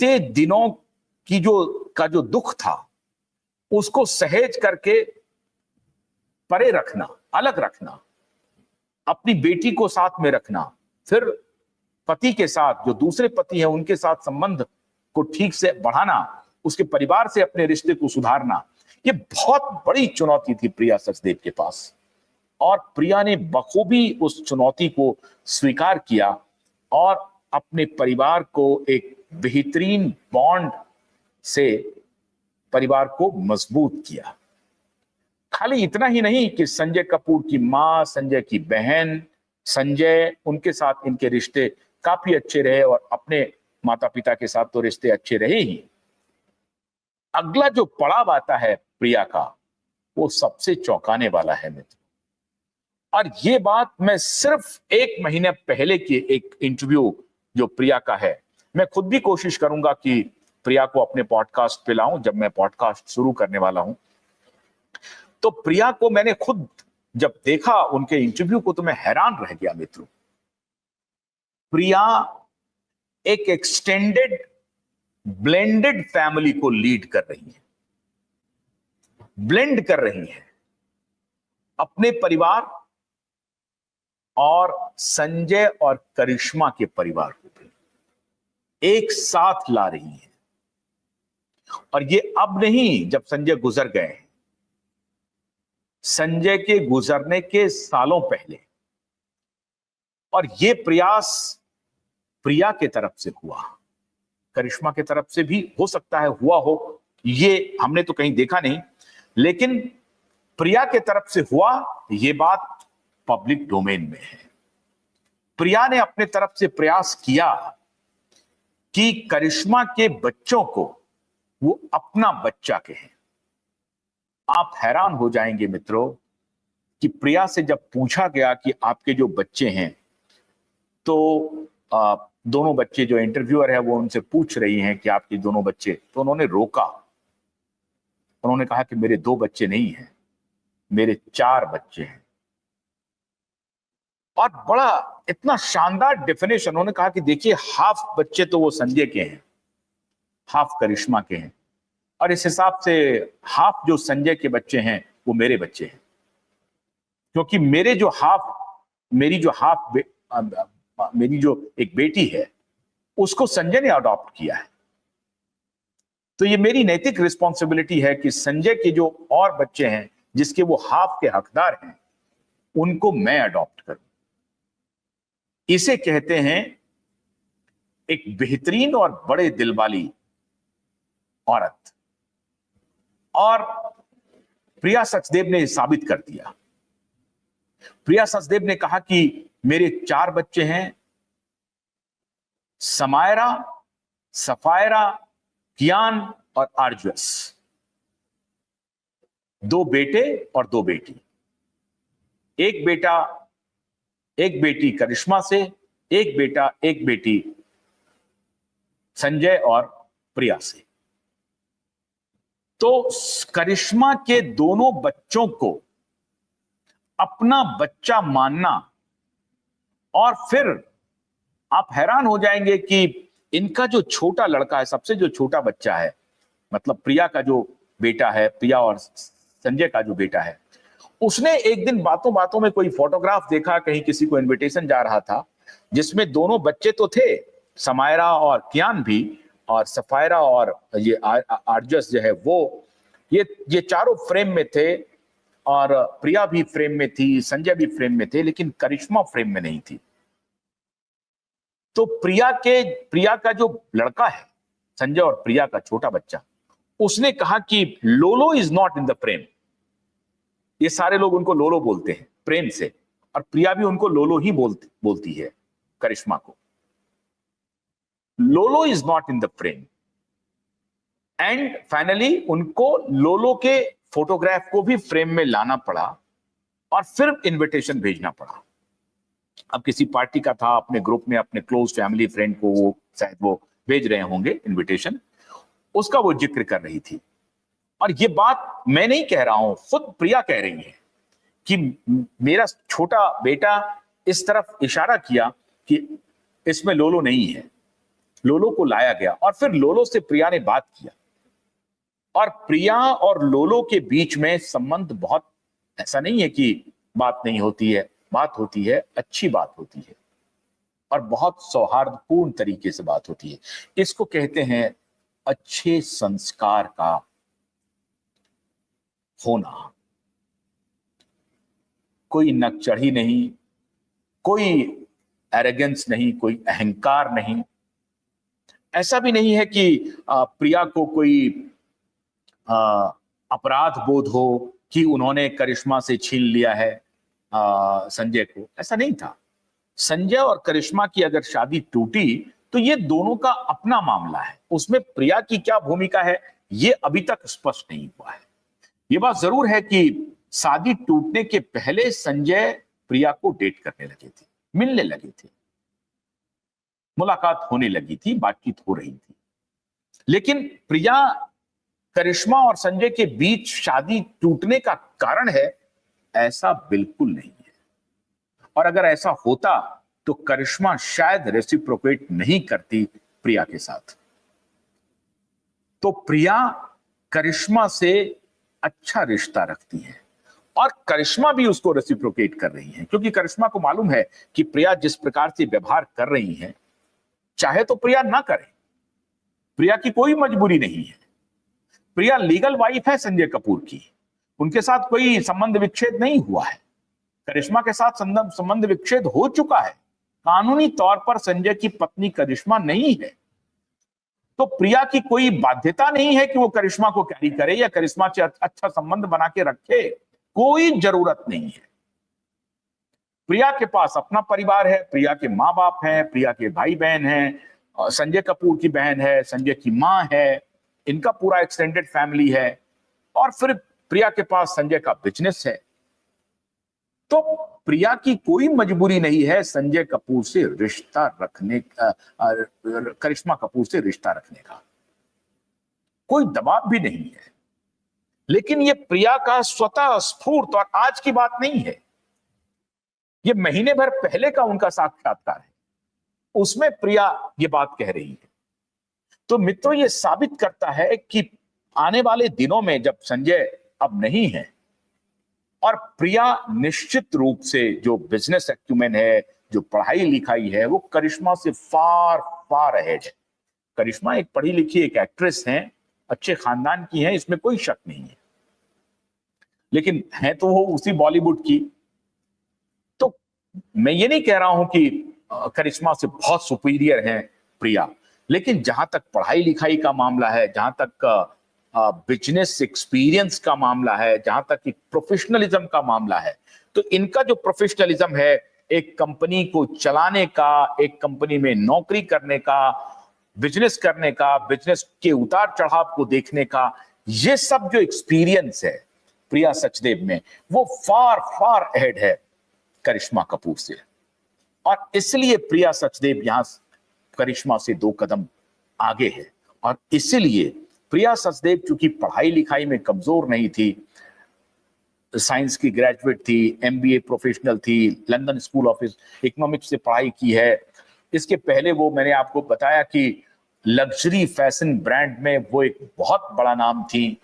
बीते दिनों की जो दुख था उसको सहेज करके परे रखना, अलग रखना, अपनी बेटी को साथ में रखना, फिर पति के साथ जो दूसरे पति हैं उनके साथ संबंध को ठीक से बढ़ाना, उसके परिवार से अपने रिश्ते को सुधारना, ये बहुत बड़ी चुनौती थी प्रिया सचदेव के पास। और प्रिया ने बखूबी उस चुनौती को स्वीकार किया और अपने परिवार को एक बेहतरीन बॉन्ड से परिवार को मजबूत किया। खाली इतना ही नहीं कि संजय कपूर की मां, संजय की बहन, संजय, उनके साथ इनके रिश्ते काफी अच्छे रहे और अपने माता पिता के साथ तो रिश्ते अच्छे रहे ही। अगला जो पड़ाव आता है प्रिया का, वो सबसे चौंकाने वाला है मित्र। और ये बात मैं सिर्फ 1 महीने पहले की एक इंटरव्यू जो प्रिया का है, मैं खुद भी कोशिश करूंगा कि प्रिया को अपने पॉडकास्ट पे लाऊं जब मैं पॉडकास्ट शुरू करने वाला हूं। तो प्रिया को मैंने खुद जब देखा उनके इंटरव्यू को तो मैं हैरान रह गया मित्रों। प्रिया एक एक्सटेंडेड ब्लेंडेड फैमिली को लीड कर रही है, ब्लेंड कर रही है, अपने परिवार और संजय और करिश्मा के परिवार को भी एक साथ ला रही है। और ये अब नहीं, जब संजय गुजर गए हैं, संजय के गुजरने के सालों पहले। और ये प्रयास प्रिया के तरफ से हुआ, करिश्मा के तरफ से भी हो सकता है हुआ हो, ये हमने तो कहीं देखा नहीं, लेकिन प्रिया के तरफ से हुआ, ये बात पब्लिक डोमेन में है। प्रिया ने अपने तरफ से प्रयास किया कि करिश्मा के बच्चों को वो अपना बच्चा कहें। आप हैरान हो जाएंगे मित्रों कि प्रिया से जब पूछा गया कि आपके जो बच्चे हैं, तो दोनों बच्चे, जो इंटरव्यूअर है वो उनसे पूछ रही हैं कि आपके दोनों बच्चे, तो उन्होंने रोका। उन्होंने कहा कि मेरे 2 बच्चे नहीं हैं, मेरे 4 बच्चे हैं। और बड़ा इतना शानदार डेफिनेशन, उन्होंने कहा कि देखिए, हाफ बच्चे तो वो संजय के हैं, हाफ करिश्मा के हैं, और इस हिसाब से हाफ जो संजय के बच्चे हैं वो मेरे बच्चे हैं, क्योंकि मेरी जो एक बेटी है उसको संजय ने अडॉप्ट किया है। तो ये मेरी नैतिक रिस्पॉन्सिबिलिटी है कि संजय के जो और बच्चे हैं जिसके वो हाफ के हकदार हैं, उनको मैं अडॉप्ट करूं। इसे कहते हैं एक बेहतरीन और बड़े दिल वाली औरत। और प्रिया सचदेव ने साबित कर दिया। प्रिया सचदेव ने कहा कि मेरे 4 बच्चे हैं, समायरा, सफायरा, कियान और आर्जुअस। 2 बेटे और 2 बेटी। एक बेटा एक बेटी करिश्मा से, एक बेटा एक बेटी संजय और प्रिया से। तो करिश्मा के दोनों बच्चों को अपना बच्चा मानना, और फिर आप हैरान हो जाएंगे कि इनका जो छोटा लड़का है, सबसे जो छोटा बच्चा है, मतलब प्रिया का जो बेटा है, प्रिया और संजय का जो बेटा है, उसने एक दिन बातों बातों में कोई फोटोग्राफ देखा, कहीं किसी को इनविटेशन जा रहा था, जिसमें दोनों बच्चे तो थे, समायरा और कियान भी, और सफायरा और ये आर्जस जो है वो, ये चारों फ्रेम में थे, और प्रिया भी फ्रेम में थी, संजय भी फ्रेम में थे, लेकिन करिश्मा फ्रेम में नहीं थी। तो प्रिया का जो लड़का है, संजय और प्रिया का छोटा बच्चा, उसने कहा कि लोलो is not in the frame. ये सारे लोग उनको लोलो बोलते हैं प्रेम से, और प्रिया भी उनको लोलो ही बोलती है करिश्मा को। लोलो is not in the frame. And finally उनको लोलो के फोटोग्राफ को भी फ्रेम में लाना पड़ा, और फिर इनविटेशन भेजना पड़ा। अब किसी पार्टी का था, अपने ग्रुप में अपने क्लोज फैमिली फ्रेंड को वो शायद वो भेज रहे होंगे इनविटेशन, उसका वो जिक्र कर रही थी। और ये बात मैं नहीं कह रहा हूं, खुद प्रिया कह रही है कि मेरा छोटा बेटा इस तरफ इशारा किया कि इसमें लोलो नहीं है। लोलो को लाया गया और फिर लोलो से प्रिया ने बात किया, और प्रिया और लोलो के बीच में संबंध बहुत, ऐसा नहीं है कि बात नहीं होती है, बात होती है, अच्छी बात होती है और बहुत सौहार्दपूर्ण तरीके से बात होती है। इसको कहते हैं अच्छे संस्कार का होना। कोई नकचढ़ी नहीं, कोई एरोगेंस नहीं, कोई अहंकार नहीं। ऐसा भी नहीं है कि प्रिया को कोई अपराध बोध हो कि उन्होंने करिश्मा से छीन लिया है संजय को, ऐसा नहीं था। संजय और करिश्मा की अगर शादी टूटी तो ये दोनों का अपना मामला है, उसमें प्रिया की क्या भूमिका है ये अभी तक स्पष्ट नहीं हुआ है। ये बात जरूर है कि शादी टूटने के पहले संजय प्रिया को डेट करने लगे थे, मिलने लगे थे, मुलाकात होने लगी थी, बातचीत हो रही थी। लेकिन प्रिया करिश्मा और संजय के बीच शादी टूटने का कारण है, ऐसा बिल्कुल नहीं है। और अगर ऐसा होता तो करिश्मा शायद रेसिप्रोकेट नहीं करती प्रिया के साथ। तो प्रिया करिश्मा से अच्छा रिश्ता रखती है और करिश्मा भी उसको रेसिप्रोकेट कर रही है, क्योंकि करिश्मा को मालूम है कि प्रिया जिस प्रकार से व्यवहार कर रही है, चाहे तो प्रिया ना करे, प्रिया की कोई मजबूरी नहीं है। प्रिया लीगल वाइफ है संजय कपूर की, उनके साथ कोई संबंध विच्छेद नहीं हुआ है। करिश्मा के साथ संबंध विच्छेद हो चुका है, कानूनी तौर पर संजय की पत्नी करिश्मा नहीं है। तो प्रिया की कोई बाध्यता नहीं है कि वो करिश्मा को कैरी करे या करिश्मा से अच्छा संबंध बना के रखे, कोई जरूरत नहीं है। प्रिया के पास अपना परिवार है, प्रिया के माँ बाप हैं, प्रिया के भाई बहन हैं, संजय कपूर की बहन है, संजय की माँ है, इनका पूरा एक्सटेंडेड फैमिली है, और फिर प्रिया के पास संजय का बिजनेस है। तो प्रिया की कोई मजबूरी नहीं है संजय कपूर से रिश्ता रखने का, करिश्मा कपूर से रिश्ता रखने का कोई दबाव भी नहीं है। लेकिन ये प्रिया का स्वतः स्फूर्त, और आज की बात नहीं है, ये महीने भर पहले का उनका साक्षात्कार है, उसमें प्रिया ये बात कह रही है। तो मित्रों, ये साबित करता है कि आने वाले दिनों में जब संजय अब नहीं है और प्रिया निश्चित रूप से जो बिजनेस एक्यूमेन है, जो पढ़ाई लिखाई है, वो करिश्मा से फार फार अहेड है। करिश्मा एक पढ़ी लिखी एक एक्ट्रेस हैं, अच्छे खानदान की हैं, इसमें कोई शक नहीं है, लेकिन है तो वो उसी बॉलीवुड की। तो मैं ये नहीं कह रहा हूं कि करिश्मा से बहुत सुपीरियर है प्रिया, लेकिन जहां तक पढ़ाई लिखाई का मामला है, जहां तक बिजनेस एक्सपीरियंस का मामला है, जहां तक कि प्रोफेशनलिज्म का मामला है, तो इनका जो प्रोफेशनलिज्म है, एक कंपनी को चलाने का, एक कंपनी में नौकरी करने का, बिजनेस करने का, बिजनेस के उतार चढ़ाव को देखने का, ये सब जो एक्सपीरियंस है प्रिया सचदेव में, वो फार फार अहेड है करिश्मा कपूर से। और इसलिए प्रिया सचदेव यहां करिश्मा से 2 कदम आगे है। और इसलिए प्रिया सचदेव चूंकि पढ़ाई लिखाई में कमजोर नहीं थी, साइंस की ग्रेजुएट थी, एमबीए प्रोफेशनल थी, लंदन स्कूल ऑफ इकोनॉमिक्स से पढ़ाई की है। इसके पहले वो, मैंने आपको बताया कि लग्जरी फैशन ब्रांड में वो एक बहुत बड़ा नाम थी,